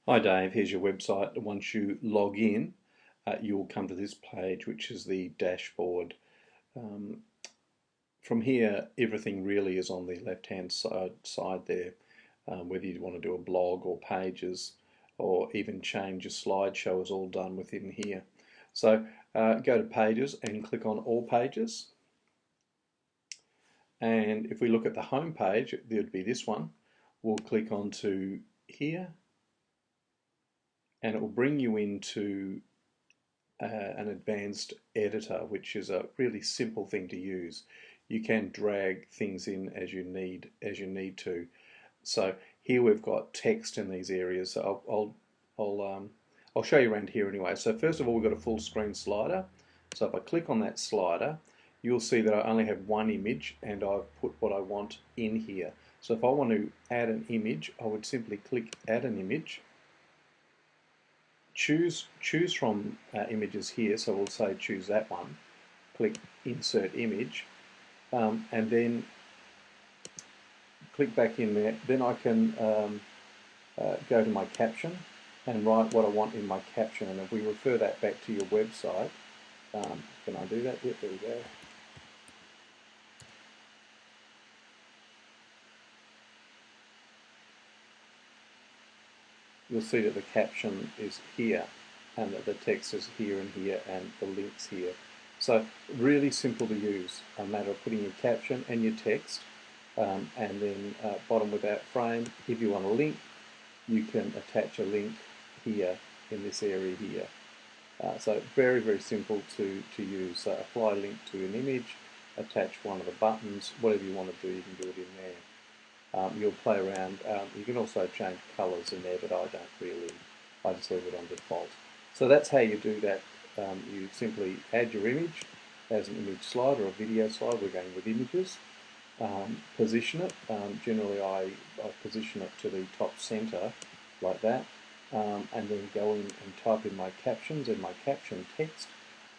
Hi Dave, here's your website. Once you log in, you will come to this page, which is the dashboard. Um, from here, everything really is on the left-hand side there, whether you want to do a blog or pages or even change your slideshow is all done within here. So go to Pages and click on All Pages. And if we look at the home page, there would be this one. We'll click onto here and it will bring you into an advanced editor, which is a really simple thing to use. You can drag things in as you need to. So here we've got text in these areas. So I'll show you around here anyway. So first of all, we've got a full screen slider. So if I click on that slider, you'll see that I only have one image and I've put what I want in here. So if I want to add an image, I would simply click Add an Image. Choose from images here, so we'll say choose that one, click Insert Image, and then click back in there. Then I can go to my caption and write what I want in my caption, and if we refer that back to your website, can I do that? Yep, there we go. You'll see that the caption is here and that the text is here and here and the links here. So really simple to use, a matter of putting your caption and your text, and then bottom without frame. If you want a link, you can attach a link here in this area here. So very, very simple to use. So apply a link to an image, attach one of the buttons, whatever you want to do, you can do it in there. You'll play around. You can also change colours in there, but I don't really. I just leave it on default. So that's how you do that. You simply add your image as an image slide or a video slide. We're going with images. Position it. Generally, I position it to the top centre like that, and then go in and type in my captions and my caption text.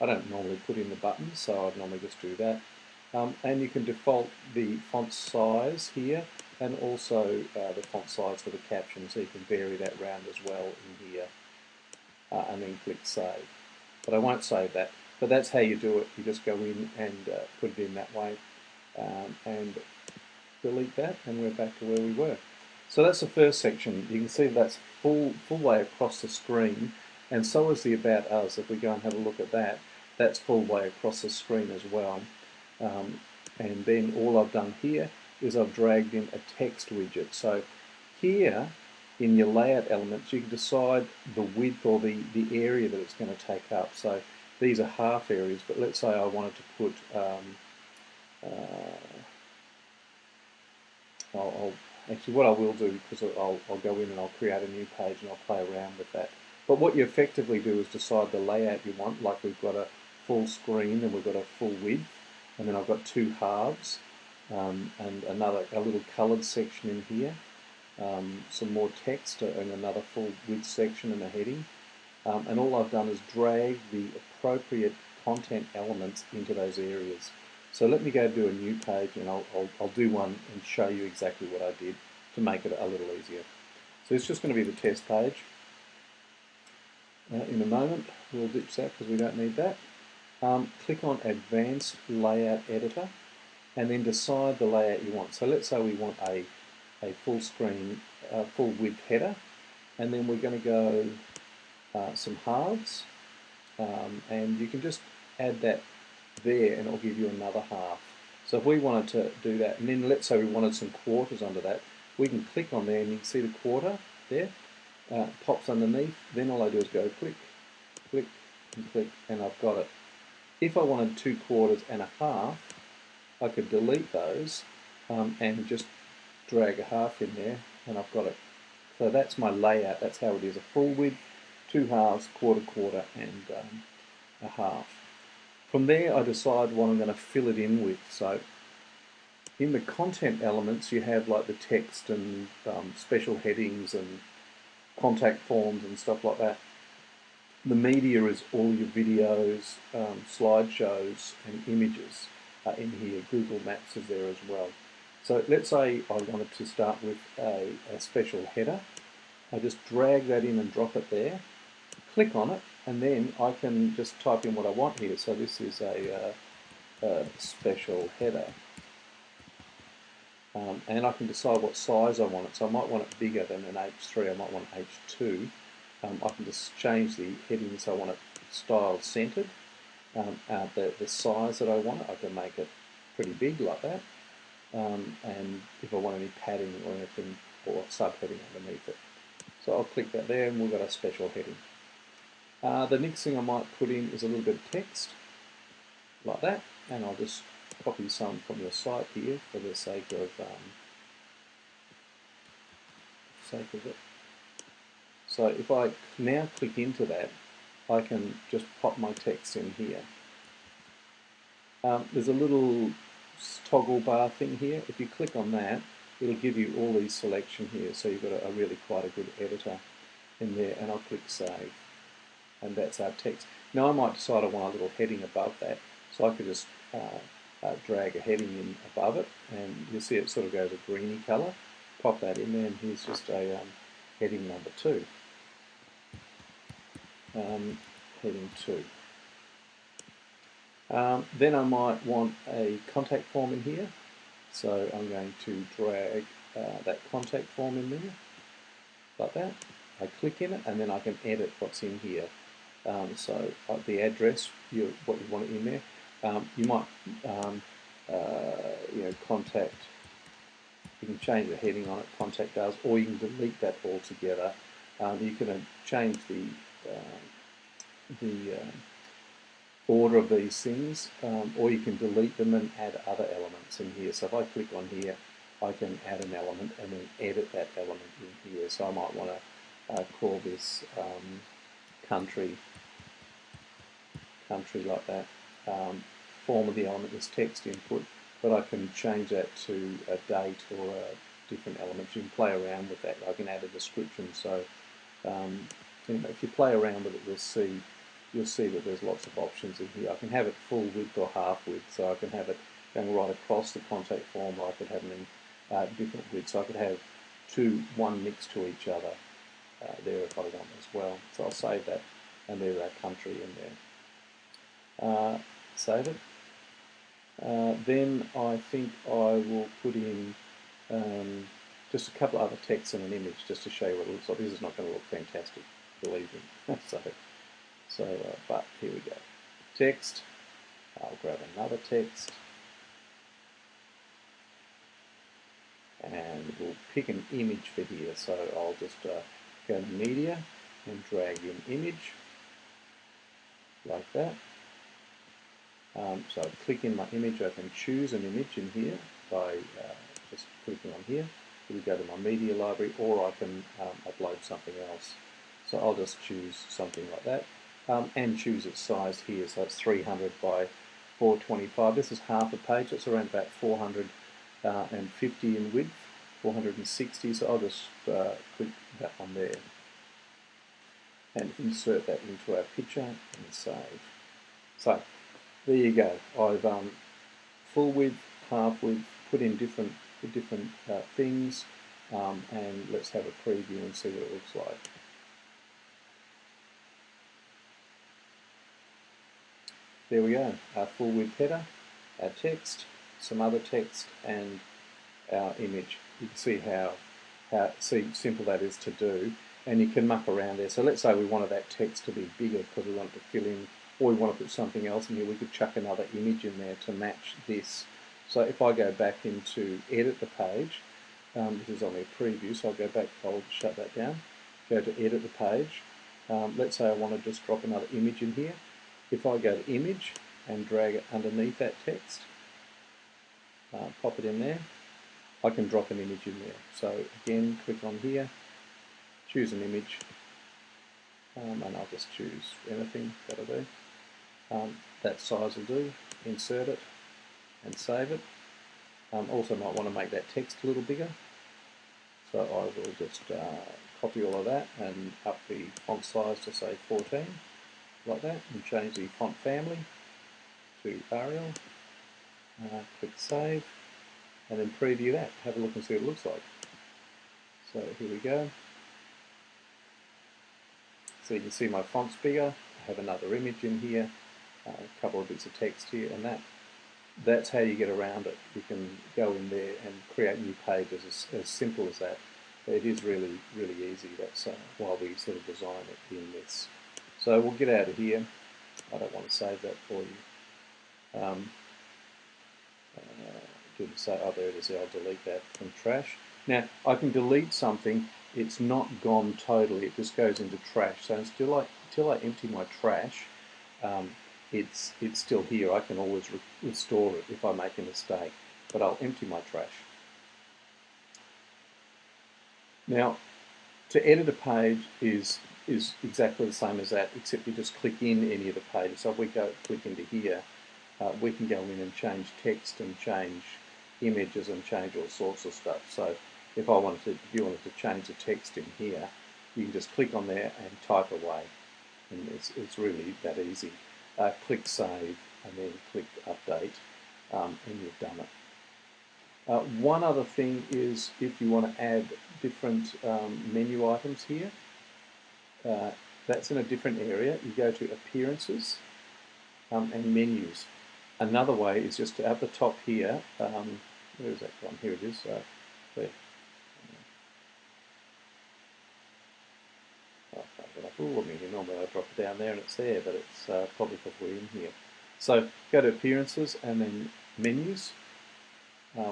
I don't normally put in the buttons, so I'd normally just do that. And you can default the font size here and also the font size for the caption, so you can vary that round as well in here, and then click Save. But I won't save that, but that's how you do it. You just go in and put it in that way, and delete that, and we're back to where we were. So that's the first section. You can see that's full way across the screen, and so is the About Us. If we go and have a look at that, that's full way across the screen as well. And then all I've done here is I've dragged in a text widget. So here in your layout elements, you can decide the width or the area that it's going to take up. So these are half areas, but let's say I wanted to put, actually what I will do, because I'll go in and I'll create a new page and I'll play around with that. But what you effectively do is decide the layout you want, like we've got a full screen and we've got a full width, and then I've got two halves, and a little coloured section in here, some more text and another full width section and a heading. And all I've done is drag the appropriate content elements into those areas. So let me go do a new page, and I'll do one and show you exactly what I did to make it a little easier. So it's just going to be the test page. In a moment, we'll ditch that because we don't need that. Click on Advanced Layout Editor and then decide the layout you want. So let's say we want a full screen, full width header, and then we're going to go some halves, and you can just add that there and it'll give you another half. So if we wanted to do that, and then let's say we wanted some quarters under that, we can click on there and you can see the quarter there, pops underneath. Then all I do is go click, click, and click, and I've got it. If I wanted 2/4 and a half, I could delete those and just drag a half in there, and I've got it. So that's my layout. That's how it is: a full width, two halves, quarter, and a half. From there, I decide what I'm going to fill it in with. So in the content elements, you have like the text and special headings and contact forms and stuff like that. The media is all your videos, slideshows and images in here. Google Maps is there as well. So let's say I wanted to start with a special header. I just drag that in and drop it there, click on it, and then I can just type in what I want here. So this is a special header. And I can decide what size I want it. So I might want it bigger than an H3, I might want H2. I can just change the heading so I want it style centered. The size that I want it, I can make it pretty big like that. And if I want any padding or anything or subheading underneath it. So I'll click that there and we've got a special heading. The next thing I might put in is a little bit of text like that, and I'll just copy some from your site here for the sake of it. So if I now click into that, I can just pop my text in here. There's a little toggle bar thing here. If you click on that, it'll give you all these selection here. So you've got a really quite a good editor in there, and I'll click save. And that's our text. Now I might decide I want a little heading above that, so I could just drag a heading in above it, and you'll see it sort of goes a greeny colour. Pop that in there, and here's just a heading number 2. Heading 2. Then I might want a contact form in here, so I'm going to drag that contact form in there, like that. I click in it, and then I can edit what's in here. So the address, what you want it in there. You might, contact. You can change the heading on it, contact us, or you can delete that altogether. You can change the order of these things, or you can delete them and add other elements in here. So if I click on here, I can add an element and then edit that element in here. So I might want to call this country like that. Form of the element is text input, but I can change that to a date or a different element. You can play around with that. I can add a description. So if you play around with it, you'll see that there's lots of options in here. I can have it full width or half width, so I can have it going right across the contact form, or I could have them in different widths. So I could have one next to each other there if I want as well. So I'll save that, and there's our country in there. Save it. Then I think I will put in just a couple of other texts and an image just to show you what it looks like. This is not going to look fantastic, believe me. But here we go. Text. I'll grab another text. And we'll pick an image for here. So I'll just go to Media and drag in image like that. So I click in my image, I can choose an image in here by just clicking on here. We go to my media library, or I can upload something else. So I'll just choose something like that and choose its size here. So it's 300 by 425. This is half a page. It's around about 450 in width, 460. So I'll just click that one there and insert that into our picture and save. So there you go. I've full width, half width, put in different things, and let's have a preview and see what it looks like. There we go. Our full width header, our text, some other text, and our image. You can see how simple that is to do, and you can muck around there. So let's say we wanted that text to be bigger because we want it to fill in, or we want to put something else in here. We could chuck another image in there to match this. So if I go back into edit the page, this is only a preview, so I'll go back, I'll shut that down, go to edit the page. Let's say I want to just drop another image in here. If I go to image and drag it underneath that text, pop it in there, I can drop an image in there. So again, click on here, choose an image, and I'll just choose anything, that'll do. That size will do, insert it and save it. Also might want to make that text a little bigger. So I will just copy all of that and up the font size to say 14, like that, and change the font family to Arial. Click save, and then preview that. Have a look and see what it looks like. So here we go. So you can see my font's bigger. I have another image in here, a couple of bits of text here, and that's how you get around it. You can go in there and create new pages as simple as that. It is really, really easy. That's why we sort of design it in this. So we'll get out of here. I don't want to save that for you. Didn't say, oh, there it is. I'll delete that from trash. Now, I can delete something. It's not gone totally. It just goes into trash. So until I empty my trash, it's still here. I can always restore it if I make a mistake, but I'll empty my trash. Now, to edit a page is exactly the same as that, except you just click in any of the pages. So if we click into here, we can go in and change text and change images and change all sorts of stuff. So if you wanted to change the text in here, you can just click on there and type away, and it's really that easy. Click save and then click update, and you've done it. One other thing is if you want to add different menu items here, that's in a different area. You go to appearances and menus. Another way is just at the top here, where is that from? Here it is. There. Normally I drop it down there and it's there, but it's probably because we're in here. So go to appearances and then menus.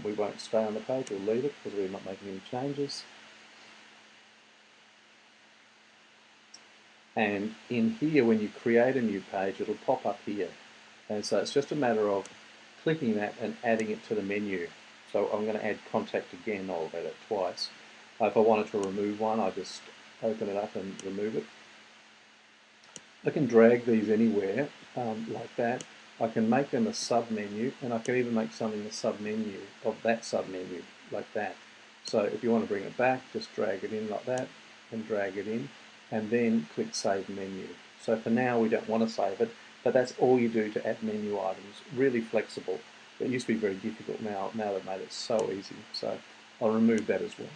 We won't stay on the page, we'll leave it because we're not making any changes. And in here, when you create a new page, it'll pop up here. And so it's just a matter of clicking that and adding it to the menu. So I'm going to add contact again. I'll add it twice. If I wanted to remove one, I just open it up and remove it. I can drag these anywhere like that. I can make them a sub-menu, and I can even make something a sub-menu of that sub-menu, like that. So if you want to bring it back, just drag it in like that, and drag it in, and then click Save Menu. So for now, we don't want to save it, but that's all you do to add menu items. Really flexible. It used to be very difficult. Now they've made it so easy. So I'll remove that as well.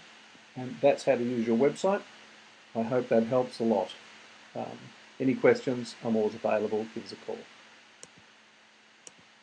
And that's how to use your website. I hope that helps a lot. Any questions, I'm always available. Give us a call.